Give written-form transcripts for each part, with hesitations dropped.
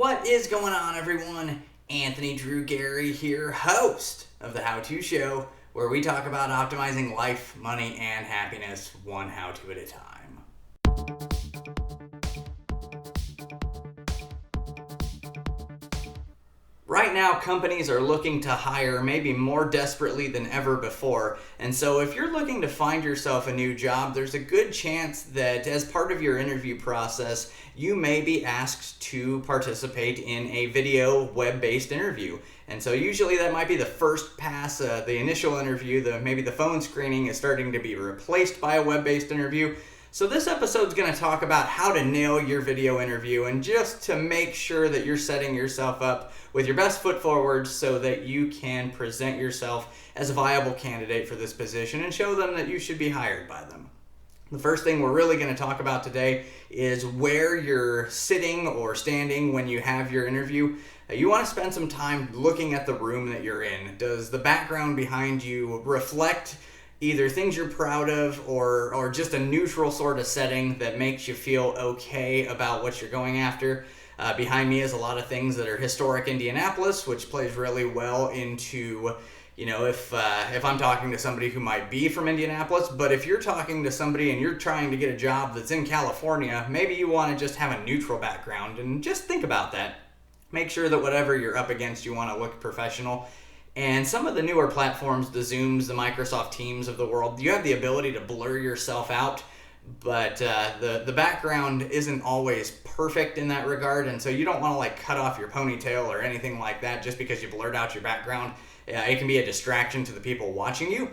What is going on, everyone? Anthony Drew Gary here, host of The How To Show, where we talk about optimizing life, money, and happiness one how-to at a time. Right now, companies are looking to hire maybe more desperately than ever before. And so if you're looking to find yourself a new job, there's a good chance that as part of your interview process, you may be asked to participate in a video web-based interview. And so usually that might be the first pass, the initial interview, maybe the phone screening is starting to be replaced by a web-based interview. So this episode's going to talk about how to nail your video interview and just to make sure that you're setting yourself up with your best foot forward so that you can present yourself as a viable candidate for this position and show them that you should be hired by them. The first thing we're really going to talk about today is where you're sitting or standing when you have your interview. You want to spend some time looking at the room that you're in. Does the background behind you reflect either things you're proud of or just a neutral sort of setting that makes you feel okay about what you're going after? Behind me is a lot of things that are historic Indianapolis, which plays really well into, if I'm talking to somebody who might be from Indianapolis, but if you're talking to somebody and you're trying to get a job that's in California, maybe you want to just have a neutral background and just think about that. Make sure that whatever you're up against, you want to look professional. And some of the newer platforms, the Zooms, the Microsoft Teams of the world, you have the ability to blur yourself out, but the background isn't always perfect in that regard, and so you don't want to cut off your ponytail or anything like that just because you blurred out your background. It can be a distraction to the people watching you,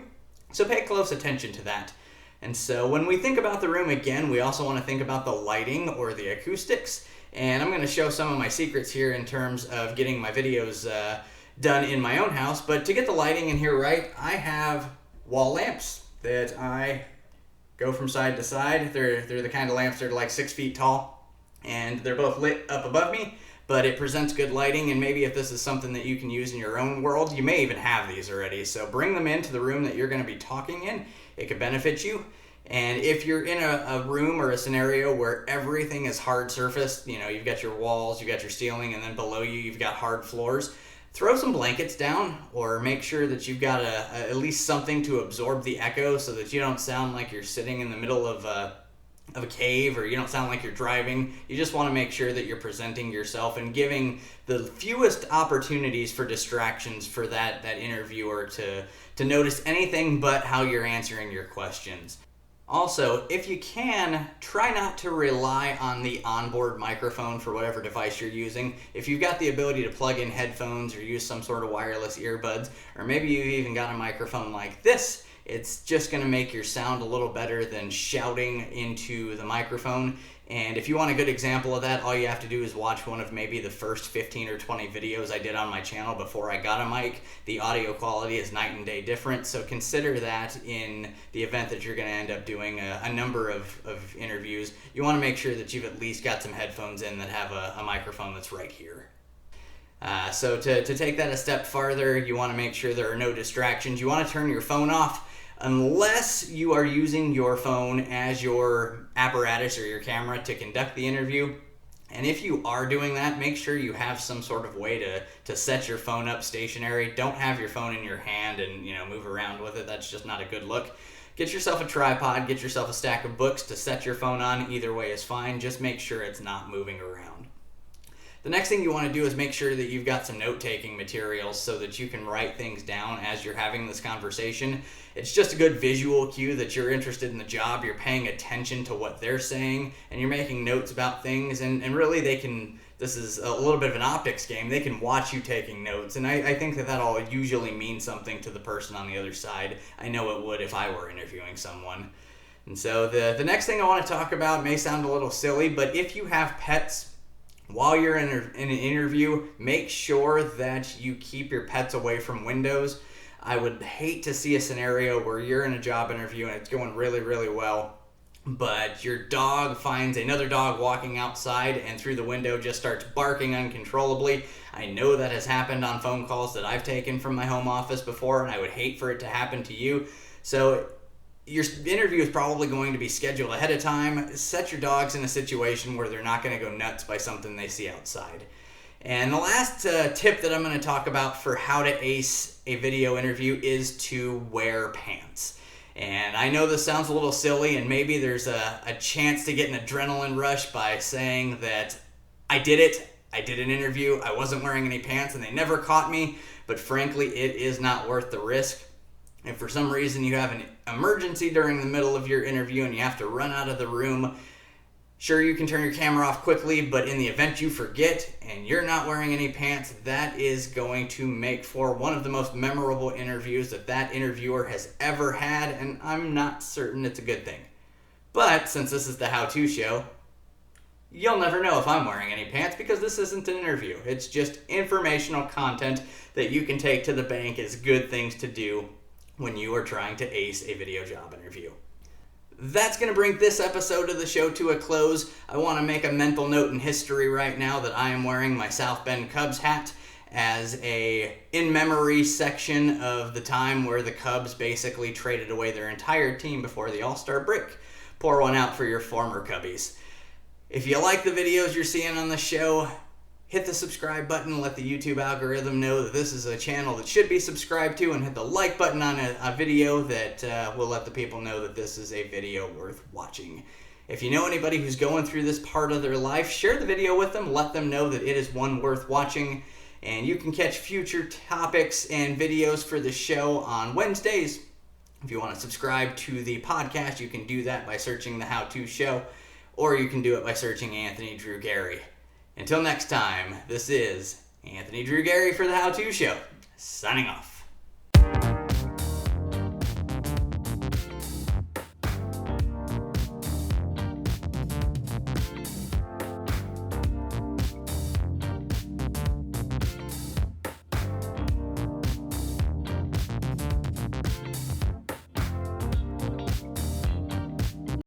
so pay close attention to that. And so when we think about the room again, we also want to think about the lighting or the acoustics, and I'm going to show some of my secrets here in terms of getting my videos done in my own house. But to get the lighting in here right, I have wall lamps that I go from side to side. They're the kind of lamps that are like 6 feet tall, and they're both lit up above me, but it presents good lighting. And maybe if this is something that you can use in your own world, you may even have these already. So bring them into the room that you're going to be talking in. It could benefit you. And if you're in a room or a scenario where everything is hard surfaced, you've got your walls, you've got your ceiling, and then below you, you've got hard floors, throw some blankets down, or make sure that you've got at least something to absorb the echo so that you don't sound like you're sitting in the middle of a cave, or you don't sound like you're driving. You just want to make sure that you're presenting yourself and giving the fewest opportunities for distractions for that interviewer to notice anything but how you're answering your questions. Also, if you can, try not to rely on the onboard microphone for whatever device you're using. If you've got the ability to plug in headphones or use some sort of wireless earbuds, or maybe you've even got a microphone like this, it's just going to make your sound a little better than shouting into the microphone. And if you want a good example of that, all you have to do is watch one of maybe the first 15 or 20 videos I did on my channel before I got a mic. The audio quality is night and day different, so consider that in the event that you're going to end up doing a number of interviews. You want to make sure that you've at least got some headphones in that have a microphone that's right here. So to take that a step farther, you want to make sure there are no distractions. You want to turn your phone off unless you are using your phone as your apparatus or your camera to conduct the interview. And if you are doing that, make sure you have some sort of way to set your phone up stationary. Don't have your phone in your hand and move around with it. That's just not a good look. Get yourself a tripod, get yourself a stack of books to set your phone on. Either way is fine. Just make sure it's not moving around. The next thing you want to do is make sure that you've got some note-taking materials so that you can write things down as you're having this conversation. It's just a good visual cue that you're interested in the job, you're paying attention to what they're saying, and you're making notes about things, and really this is a little bit of an optics game, they can watch you taking notes, and I think that'll usually mean something to the person on the other side. I know it would if I were interviewing someone. And so the next thing I want to talk about may sound a little silly, but if you have pets, while you're in an interview, make sure that you keep your pets away from windows. I would hate to see a scenario where you're in a job interview and it's going really, really well, but your dog finds another dog walking outside and through the window just starts barking uncontrollably. I know that has happened on phone calls that I've taken from my home office before, and I would hate for it to happen to you. So your interview is probably going to be scheduled ahead of time. Set your dogs in a situation where they're not going to go nuts by something they see outside. And the last tip that I'm going to talk about for how to ace a video interview is to wear pants. And I know this sounds a little silly, and maybe there's a chance to get an adrenaline rush by saying that I did it. I did an interview, I wasn't wearing any pants, and they never caught me. But frankly, it is not worth the risk. If for some reason you have an emergency during the middle of your interview and you have to run out of the room, sure, you can turn your camera off quickly, but in the event you forget and you're not wearing any pants, that is going to make for one of the most memorable interviews that interviewer has ever had, and I'm not certain it's a good thing. But since this is the how-to show, you'll never know if I'm wearing any pants because this isn't an interview. It's just informational content that you can take to the bank as good things to do when you are trying to ace a video job interview. That's going to bring this episode of the show to a close. I want to make a mental note in history right now that I am wearing my South Bend Cubs hat as a in-memory section of the time where the Cubs basically traded away their entire team before the All-Star break. Pour one out for your former Cubbies. If you like the videos you're seeing on the show, hit the subscribe button and let the YouTube algorithm know that this is a channel that should be subscribed to, and hit the like button on a video that will let the people know that this is a video worth watching. If you know anybody who's going through this part of their life, share the video with them, let them know that it is one worth watching, and you can catch future topics and videos for the show on Wednesdays. If you want to subscribe to the podcast, you can do that by searching The How-To Show, or you can do it by searching Anthony Drew Gary. Until next time, this is Anthony Drew Gary for The How-To Show, signing off.